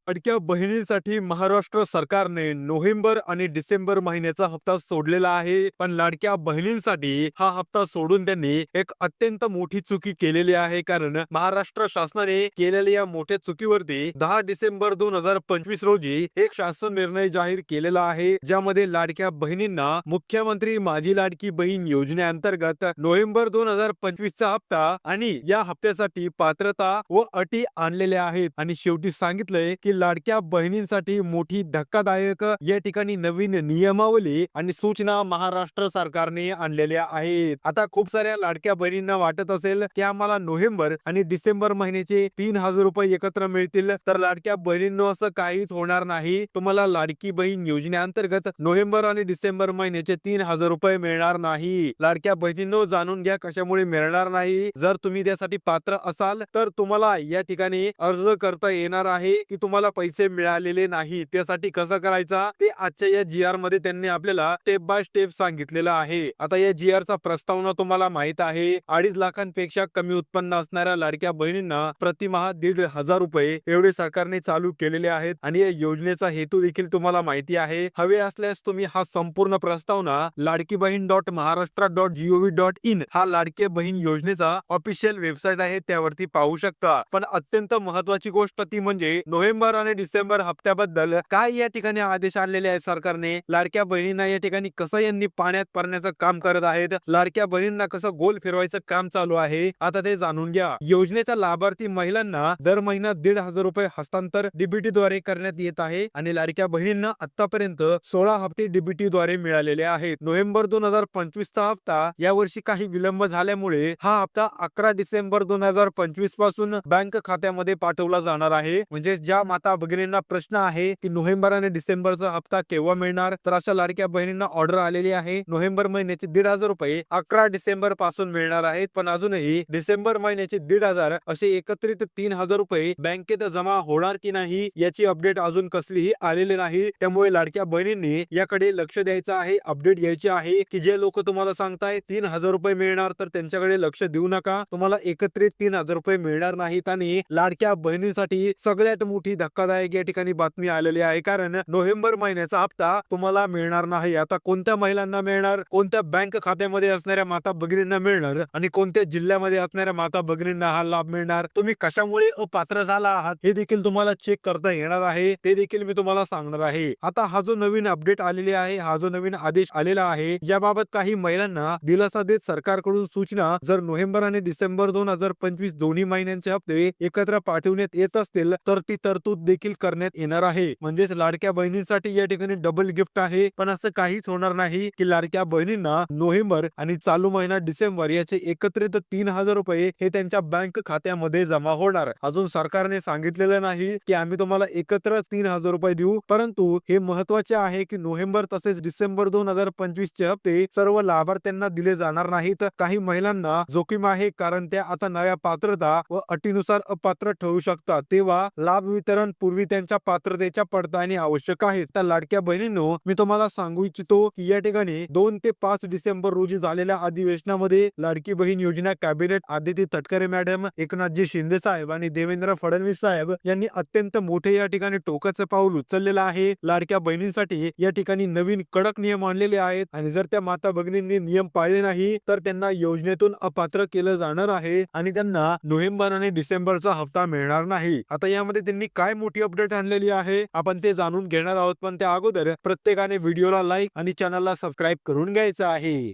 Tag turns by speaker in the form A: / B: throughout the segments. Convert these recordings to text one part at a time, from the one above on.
A: लाडक्या बहिणींसाठी महाराष्ट्र सरकारने नोव्हेंबर आणि डिसेंबर महिन्याचा हप्ता सोडलेला आहे. पण लाडक्या बहिणींसाठी हा हप्ता सोडून त्यांनी एक अत्यंत मोठी चुकी केलेली आहे. कारण महाराष्ट्र शासनाने केलेल्या या मोठ्या चुकीवरती 10 डिसेंबर 2025 रोजी एक शासन निर्णय जाहीर केलेला आहे, ज्यामध्ये लाडक्या बहिणींना मुख्यमंत्री माझी लाडकी बहीण योजनेअंतर्गत नोव्हेंबर 2025 चा हप्ता आणि या हप्त्यासाठी पात्रता व अटी आणलेल्या आहेत. आणि शेवटी सांगितलंय की लाडक्या बहिणींसाठी मोठी धक्कादायक या ठिकाणी नवीन नियमावली आणि सूचना महाराष्ट्र सरकारने आणलेल्या आहेत. आता खूप साऱ्या लाडक्या बहिणींना वाटत असेल की आम्हाला नोव्हेंबर आणि डिसेंबर महिन्याचे 3,000 रुपये एकत्र मिळतील. तर लाडक्या बहिणींनो, असं काहीच होणार नाही. तुम्हाला लाडकी बहीण योजनेअंतर्गत नोव्हेंबर आणि डिसेंबर महिन्याचे 3,000 रुपये मिळणार नाही. लाडक्या बहिणींनो, जाणून घ्या कशामुळे मिळणार नाही. जर तुम्ही त्यासाठी पात्र असाल तर तुम्हाला या ठिकाणी अर्ज करता येणार आहे की तुम्हाला पैसे मिळालेले नाही. त्यासाठी कसं करायचा ते आजच्या या GR मध्ये त्यांनी आपल्याला स्टेप बाय स्टेप सांगितलेलं आहे. आता या GR चा प्रस्तावना तुम्हाला माहित आहे. 2.5 लाखांपेक्षा कमी उत्पन्न असणाऱ्या लाडक्या बहिणींना प्रतिमाह 1,500 रुपये एवढे सरकारने चालू केलेले आहेत. आणि या योजनेचा हेतू देखील तुम्हाला माहिती आहे. हवे असल्यास तुम्ही हा संपूर्ण प्रस्तावना ladkibaheen.maharashtra.gov.in हा लाडकी बहीण योजनेचा ऑफिशियल वेबसाईट आहे, त्यावरती पाहू शकता. पण अत्यंत महत्वाची गोष्ट ती म्हणजे नोव्हेंबर आणि डिसेंबर हप्त्याबद्दल काय या ठिकाणी आदेश आणलेले आहेत सरकारने. लाडक्या बहिणींना या ठिकाणी कसं यांनी पाण्यात पाडण्याचं काम करत आहेत, लाडक्या बहिणींना कसं गोल फिरवायचं काम चालू आहे, आता ते जाणून घ्या. योजनेच्या लाभार्थी महिलांना दर महिन्यात 1,500 रुपये हस्तांतर डीबीटी द्वारे करण्यात येत आहे. आणि लाडक्या बहिणींना आतापर्यंत 16 हप्ते डीबीटी द्वारे मिळालेले आहेत. नोव्हेंबर 2025 चा हप्ता यावर्षी काही विलंब झाल्यामुळे हा हप्ता 11 डिसेंबर 2025 पासून बँक खात्यामध्ये पाठवला जाणार आहे. म्हणजे ज्या माता भगिनींना प्रश्न आहे की नोव्हेंबर आणि डिसेंबरचा हप्ता केव्हा मिळणार, तर अशा लाडक्या बहिणींना ऑर्डर आलेली आहे. नोव्हेंबर महिन्याचे 1,500 रुपये 11 डिसेंबर पासून मिळणार आहेत. पण अजूनही डिसेंबर महिन्याचे 1,500 असे एकत्रित 3,000 रुपये बँकेत जमा होणार की नाही याची अपडेट अजून कसलीही आलेली नाही. त्यामुळे लाडक्या बहिणींनी याकडे लक्ष द्यायचं आहे, अपडेट घ्यायची आहे. की जे लोक तुम्हाला सांगताय 3,000 रुपये मिळणार, तर त्यांच्याकडे लक्ष देऊ नका. तुम्हाला एकत्रित 3,000 रुपये मिळणार नाहीत. आणि लाडक्या बहिणींसाठी सगळ्यात मोठी धक्कादायक या ठिकाणी बातमी आलेली आहे. कारण नोव्हेंबर महिन्याचा हप्ता तुम्हाला मिळणार नाही. आता कोणत्या महिलांना मिळणार, कोणत्या बँक खात्यामध्ये असणाऱ्या माता भगिनींना मिळणार आणि कोणत्या जिल्ह्यामध्ये असणाऱ्या माता भगिनींना हा लाभ मिळणार, तुम्ही कशामुळे अपात्र झाला आहात हे देखील तुम्हाला चेक करता येणार आहे. ते देखील मी तुम्हाला सांगणार आहे. आता हा जो नवीन अपडेट आलेली आहे, हा जो नवीन आदेश आलेला आहे, याबाबत काही महिलांना दिलासा देत सरकारकडून सूचना, जर नोव्हेंबर आणि डिसेंबर 2025 दोन्ही महिन्यांचे हप्ते एकत्र पाठवण्यात येत असतील तर ती तरतूद देखील करण्यात येणार आहे. म्हणजेच लाडक्या बहिणींसाठी या ठिकाणी डबल गिफ्ट आहे. पण असं काहीच होणार नाही की लाडक्या बहिणींना नोव्हेंबर आणि चालू महिना डिसेंबर याचे एकत्रित 3,000 रुपये हे त्यांच्या बँक खात्यामध्ये जमा होणार. अजून सरकारने सांगितलेलं नाही की आम्ही तुम्हाला एकत्र 3,000 रुपये देऊ. परंतु हे महत्वाचे आहे की नोव्हेंबर तसेच डिसेंबर 2025 चे हप्ते सर्व लाभार्थ्यांना दिले जाणार नाहीत. काही महिलांना जोखीम आहे, कारण त्या आता नव्या पात्रता व अटीनुसार अपात्र ठरू शकतात. तेव्हा लाभ वितरण पूर्वी त्यांच्या पात्रतेच्या पडताळणी आवश्यक आहे. तर लाडक्या बहिणींनो, मी तुम्हाला सांगू इच्छितो की या ठिकाणी 2 ते 5 डिसेंबर रोजी झालेल्या अधिवेशनामध्ये लाडकी बहीण योजना कॅबिनेट आदिती तटकरे मॅडम, एकनाथजी शिंदे साहेब आणि देवेंद्र फडणवीस साहेब यांनी अत्यंत मोठे या ठिकाणी टोकाचं पाऊल उचललेलं आहे. लाडक्या बहिणींसाठी या ठिकाणी नवीन कडक नियम आणलेले आहेत. आणि जर त्या माता भगिनींनी नियम पाळले नाही तर त्यांना योजनेतून अपात्र केलं जाणार आहे आणि त्यांना नोव्हेंबर आणि डिसेंबरचा हप्ता मिळणार नाही. आता यामध्ये त्यांनी काय मोठी अपडेट आणलेली आहे आपण ते जाणून घेणार आहोत. पण त्या अगोदर प्रत्येकाने व्हिडिओला लाईक आणि चॅनलला सबस्क्राईब करून घ्यायचं आहे.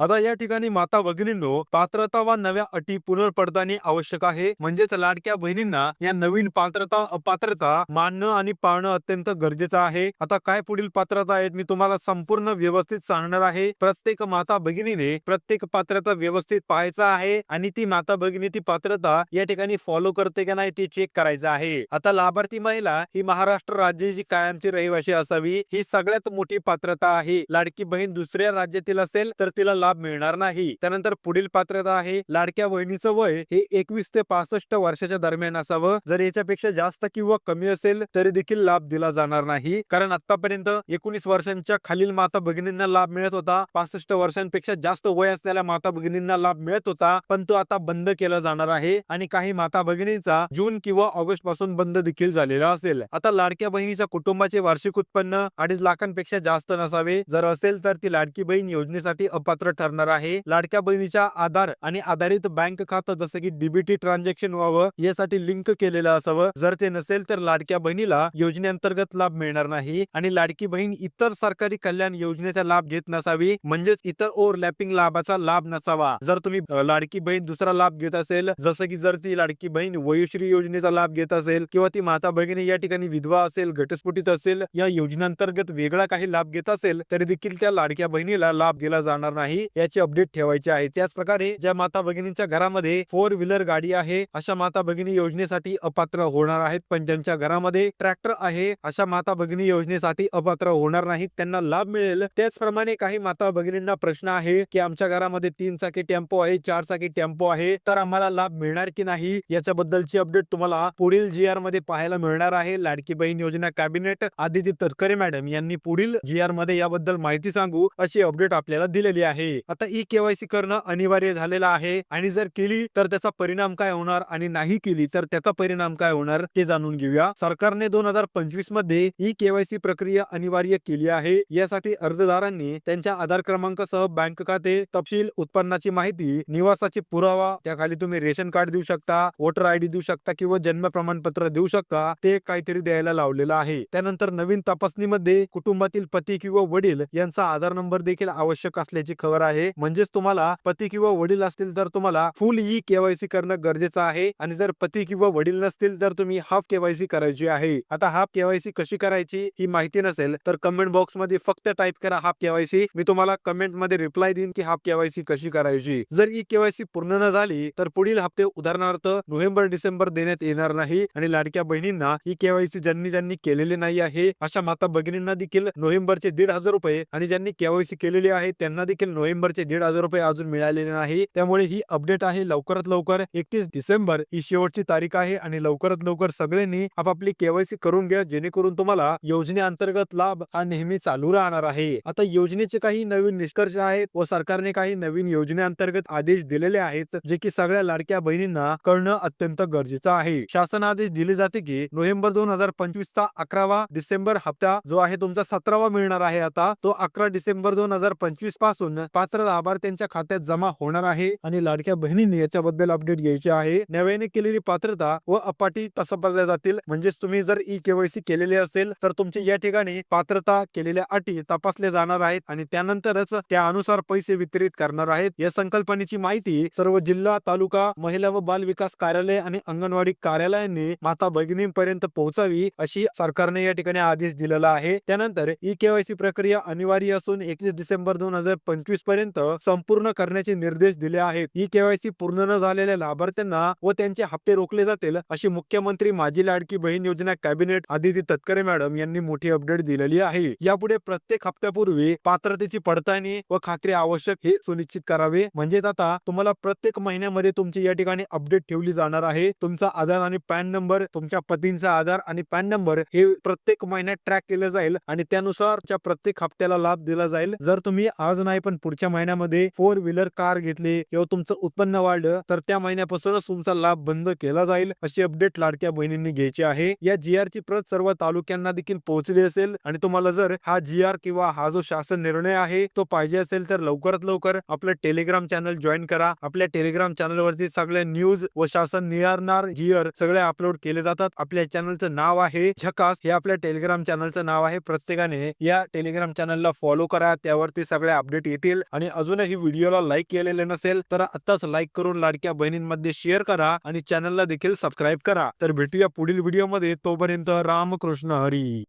A: आता या ठिकाणी माता भगिनींनो, पात्रता व नव्या अटी पुनर्पडताळणी आवश्यक आहे. म्हणजेच लाडक्या बहिणींना या नवीन पात्रता अपात्रता मानणं आणि पाळणं अत्यंत गरजेचं आहे. आता काय पुढील पात्रता आहेत मी तुम्हाला संपूर्ण व्यवस्थित सांगणार आहे. प्रत्येक माता भगिनीने प्रत्येक पात्रता व्यवस्थित पाहायचा आहे आणि ती माता भगिनी ती पात्रता या ठिकाणी फॉलो करते का नाही ते चेक करायचं आहे. आता लाभार्थी महिला ही महाराष्ट्र राज्याची कायमची रहिवासी असावी, ही सगळ्यात मोठी पात्रता आहे. लाडकी बहीण दुसऱ्या राज्यातील असेल तर तिला लाभ मिळणार नाही. त्यानंतर पुढील पात्रता आहे, लाडक्या बहिणीचं वय हे 21 ते 65 वर्षाच्या दरम्यान असावं. जर याच्यापेक्षा जास्त किंवा कमी असेल तरी देखील लाभ दिला जाणार नाही. कारण आतापर्यंत 19 वर्षांच्या खालील माता भगिनींना लाभ मिळत होता, 65 वर्षांपेक्षा जास्त वय असलेल्या माता भगिनींना लाभ मिळत होता, पण तो आता बंद केला जाणार आहे. आणि काही माता भगिनींचा जून किंवा ऑगस्ट पासून बंद देखील देखील झालेला असेल. आता लाडक्या बहिणीच्या कुटुंबाचे वार्षिक उत्पन्न 2.5 लाखांपेक्षा जास्त नसावे. जर असेल तर ती लाडकी बहीण योजनेसाठी अपात्र ठरणार आहे. लाडक्या बहिणीच्या आधार आणि आधारित बँक खातं जसं की डीबीटी ट्रान्झॅक्शन व्हावं यासाठी लिंक केलेलं असावं. जर ते नसेल तर लाडक्या बहिणीला योजनेअंतर्गत लाभ मिळणार नाही आणि लाडकी बहीण इतर सरकारी कल्याण योजनेचा लाभ घेत नसावी, म्हणजेच इतर ओव्हरलॅपिंग लाभाचा लाभ नसावा. जर तुम्ही लाडकी बहीण दुसरा लाभ घेत असेल, जसं की जर ती लाडकी बहीण वयोश्री योजनेचा लाभ घेत असेल किंवा ती माता भगिनी या ठिकाणी विधवा असेल, घटस्फोटित असेल, या योजनेअंतर्गत वेगळा काही लाभ घेत असेल तरी देखील त्या लाडक्या बहिणीला लाभ दिला जाणार नाही, याची अपडेट ठेवायची आहे. त्याच प्रकारे ज्या माता भगिनींच्या घरामध्ये 4 व्हीलर गाडी आहे अशा माता भगिनी योजनेसाठी अपात्र होणार आहेत, पण ज्यांच्या घरामध्ये ट्रॅक्टर आहे अशा माता भगिनी योजनेसाठी अपात्र होणार नाहीत, त्यांना लाभ मिळेल. त्याचप्रमाणे काही माता भगिनींना प्रश्न आहे की आमच्या घरामध्ये 3 चाकी टेम्पो आहे, 4 चाकी टेम्पो आहे, तर आम्हाला लाभ मिळणार की नाही, याच्याबद्दलची अपडेट तुम्हाला पुढील GR मध्ये पाहायला मिळणार आहे. लाडकी बहीण योजना कॅबिनेट आदिती तटकरे मॅडम यांनी पुढील GR मध्ये याबद्दल माहिती सांगू अशी अपडेट आपल्याला दिलेली आहे. आता ई-केवायसी करणं अनिवार्य झालेलं आहे आणि जर केली तर त्याचा परिणाम काय होणार आणि नाही केली तर त्याचा परिणाम काय होणार ते जाणून घेऊया. सरकारने 2025 मध्ये ई-केवायसी प्रक्रिया अनिवार्य केली आहे. यासाठी अर्जदारांनी त्यांच्या आधार क्रमांकासह बँक खाते तपशील, उत्पन्नाची माहिती, निवासाची पुरावा, त्याखाली तुम्ही रेशन कार्ड देऊ शकता, वोटर ID देऊ शकता किंवा जन्म प्रमाणपत्र देऊ शकता, ते काहीतरी द्यायला लावलेलं आहे. त्यानंतर नवीन तपासणीमध्ये कुटुंबातील पती किंवा वडील यांचा आधार नंबर देखील आवश्यक असल्याची खबर आहे. म्हणजेच तुम्हाला पती किंवा वडील असतील तर तुम्हाला फुल ई-केवायसी करणं गरजेचं आहे आणि जर पती किंवा वडील नसतील तर तुम्ही हाफ केवायसी करायची आहे. आता हाफ केवायसी कशी करायची ही माहिती नसेल तर कमेंट बॉक्स मध्ये फक्त टाइप करा हाफ केवायसी. मी तुम्हाला कमेंट मध्ये रिप्लाय देईन की हाफ केवायसी कशी करायची. जर ई-केवायसी पूर्ण न झाली तर पुढील हप्ते उदाहरणार्थ नोव्हेंबर डिसेंबर देण्यात येणार नाही आणि लाडक्या बहिणींना ई-केवायसी ज्यांनी केलेले नाही आहे अशा माता भगिनींना देखील नोव्हेंबरचे 1,500 रुपये आणि ज्यांनी केवायसी केलेली आहे त्यांना देखील नोव्हेंबरचे 1,500 रुपये अजून मिळालेले नाही. त्यामुळे ही अपडेट आहे. लवकरात लवकर 31 डिसेंबर ही शेवटची तारीख आहे आणि लवकरात लवकर सगळ्यांनी आपापली केवायसी करून घ्या, जेणेकरून तुम्हाला योजनेअंतर्गत लाभ हा नेहमी चालू राहणार आहे. आता योजनेचे काही नवीन निष्कर्ष आहेत व सरकारने काही नवीन योजनेअंतर्गत आदेश दिलेले आहेत जे की सगळ्या लाडक्या बहिणींना कळणं अत्यंत गरजेचं आहे. शासन आदेश दिले जाते की नोव्हेंबर 2025 चा 11वा डिसेंबर हप्ता जो आहे तुमचा 17वा मिळणार आहे. आता तो 11 डिसेंबर 2025 पासून पात्र लाभार्थ्यांच्या खात्यात जमा होणार आहे आणि लाडक्या बहिणींनी याच्याबद्दल अपडेट घ्यायची आहे. नव्याने केलेली पात्रता व अपाटी तपासल्या जातील. म्हणजेच तुम्ही जर ई-केवायसी केलेली असेल तर तुमची या ठिकाणी पात्रता, केलेल्या अटी तपासल्या जाणार आहेत आणि त्यानंतरच त्यानुसार पैसे वितरित करणार आहेत. या संकल्पनेची माहिती सर्व जिल्हा, तालुका, महिला व बाल विकास कार्यालय आणि अंगणवाडी कार्यालयांनी माता भगिनींपर्यंत पोहोचावी अशी सरकारने या ठिकाणी आदेश दिलेला आहे. त्यानंतर ई-केवायसी प्रक्रिया अनिवार्य असून 31 डिसेंबर 2025 पर्यंत संपूर्ण करण्याचे निर्देश दिले आहेत. ई-केवायसी पूर्ण न झालेल्या लाभार्थ्यांना व त्यांचे हप्ते रोखले जातील अशी मुख्यमंत्री माझी लाडकी बहीण योजना कॅबिनेट आदिती तटकरे मॅडम यांनी मोठी अपडेट दिलेली आहे. यापुढे प्रत्येक हप्त्यापूर्वी पात्रतेची पडताळणी व खात्री आवश्यक हे सुनिश्चित करावे. म्हणजेच आता तुम्हाला प्रत्येक महिन्यामध्ये तुमची या ठिकाणी अपडेट ठेवली जाणार आहे. तुमचा आधार आणि पॅन नंबर, तुमच्या पतींचा आधार आणि पॅन नंबर हे प्रत्येक महिन्यात ट्रॅक केलं जाईल आणि त्यानुसार प्रत्येक हप्त्याला लाभ दिला जाईल. जर तुम्ही आज नाही पण पुढच्या महिन्यामध्ये 4 व्हीलर कार घेतली किंवा तुमचं उत्पन्न वाढलं तर त्या महिन्यापासूनच तुमचा लाभ बंद केला जाईल अशी अपडेट लाडक्या बहिणींनी घ्यायची आहे. या GR ची प्रत सर्व तालुक्यांना देखील पोहोचली असेल आणि तुम्हाला जर हा GR किंवा हा जो शासन निर्णय आहे तो पाहिजे असेल तर लवकरात लवकर आपलं टेलिग्राम चॅनल जॉईन करा. आपल्या टेलिग्राम चॅनल वरती सगळे न्यूज व शासन निर्णय GR सगळे अपलोड केले जातात. आपल्या चॅनलचं नाव आहे झकास, हे आपल्या टेलिग्राम चॅनलचं नाव आहे. प्रत्येकाने या टेलिग्राम चॅनलला फॉलो करा, त्यावरती सगळे अपडेट येतील. आणि अजूनही व्हिडिओला लाईक केलेले नसेल तर आताच लाईक करून लाडक्या बहिणींमध्ये शेअर करा आणि चॅनलला देखील सबस्क्राईब करा. तर भेटूया पुढील व्हिडिओमध्ये. तोपर्यंत रामकृष्ण हरी.